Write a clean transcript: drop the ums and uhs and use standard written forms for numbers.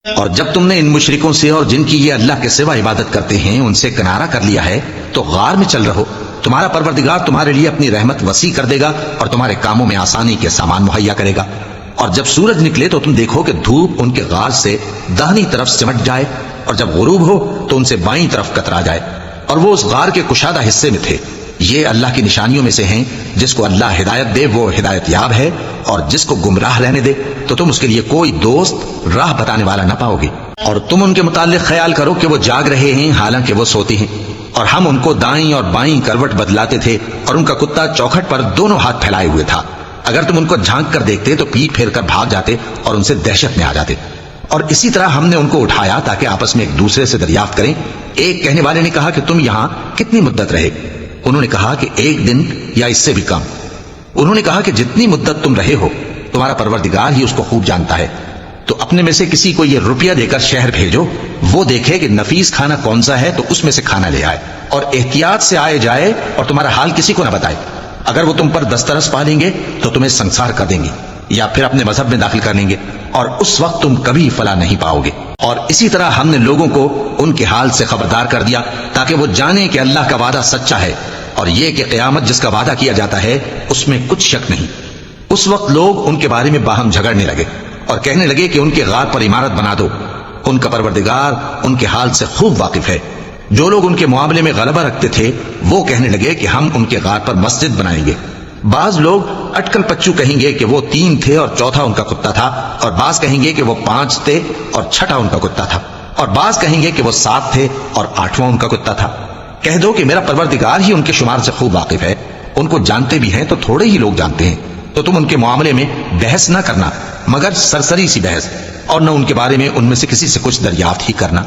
اور جب تم نے ان مشرکوں سے اور جن کی یہ اللہ کے سوا عبادت کرتے ہیں ان سے کنارہ کر لیا ہے تو غار میں چل رہو، تمہارا پروردگار تمہارے لیے اپنی رحمت وسیع کر دے گا اور تمہارے کاموں میں آسانی کے سامان مہیا کرے گا۔ اور جب سورج نکلے تو تم دیکھو کہ دھوپ ان کے غار سے داہنی طرف سمٹ جائے، اور جب غروب ہو تو ان سے بائیں طرف کترا جائے، اور وہ اس غار کے کشادہ حصے میں تھے۔ یہ اللہ کی نشانیوں میں سے ہیں، جس کو اللہ ہدایت دے وہ ہدایت یاب ہے، اور جس کو گمراہ رہنے دے تو تم اس کے لیے کوئی دوست راہ بتانے والا نہ پاؤ گے۔ اور تم ان کے متعلق خیال کرو کہ وہ جاگ رہے ہیں حالانکہ وہ سوتے ہیں، اور ہم ان کو دائیں اور بائیں کروٹ بدلاتے تھے، اور ان کا کتا چوکھٹ پر دونوں ہاتھ پھیلائے ہوئے تھا۔ اگر تم ان کو جھانک کر دیکھتے تو پیٹ پھیر کر بھاگ جاتے اور ان سے دہشت میں آ جاتے۔ اور اسی طرح ہم نے ان کو اٹھایا تاکہ آپس میں ایک دوسرے سے دریافت کریں۔ ایک کہنے والے نے کہا کہ تم یہاں کتنی مدت رہے؟ انہوں نے کہا کہ 1 دن یا اس سے بھی کم۔ انہوں نے کہا کہ جتنی مدت تم رہے ہو تمہارا پروردگار ہی اس کو خوب جانتا ہے، تو اپنے میں سے کسی کو یہ روپیہ دے کر شہر بھیجو، وہ دیکھے کہ نفیس کھانا کون سا ہے تو اس میں سے کھانا لے آئے، اور احتیاط سے آئے جائے اور تمہارا حال کسی کو نہ بتائے۔ اگر وہ تم پر دسترس پا لیں گے تو تمہیں سنسار کر دیں گے یا پھر اپنے مذہب میں داخل کر لیں گے، اور اس وقت تم کبھی فلاح نہیں پاؤ گے۔ اور اسی طرح ہم نے لوگوں کو ان کے حال سے خبردار کر دیا تاکہ وہ جانیں کہ اللہ کا وعدہ سچا ہے، اور یہ کہ قیامت جس کا وعدہ کیا جاتا ہے اس میں کچھ شک نہیں۔ اس وقت لوگ ان کے بارے میں باہم جھگڑنے لگے اور کہنے لگے کہ ان کے غار پر عمارت بنا دو۔ ان کا پروردگار ان کے حال سے خوب واقف ہے۔ جو لوگ ان کے معاملے میں غلبہ رکھتے تھے وہ کہنے لگے کہ ہم ان کے غار پر مسجد بنائیں گے۔ بعض لوگ اٹکل پچو کہیں گے کہ وہ 3 تھے اور چوتھا ان کا کتا تھا، اور بعض کہیں گے کہ وہ 5 تھے اور چھٹا ان کا کتا تھا، اور بعض کہیں گے کہ وہ 7 تھے اور 8واں ان کا کتا تھا۔ کہہ دو کہ میرا پروردگار ہی ان کے شمار سے خوب واقف ہے، ان کو جانتے بھی ہیں تو تھوڑے ہی لوگ جانتے ہیں۔ تو تم ان کے معاملے میں بحث نہ کرنا مگر سرسری سی بحث، اور نہ ان کے بارے میں ان میں سے کسی سے کچھ دریافت ہی کرنا۔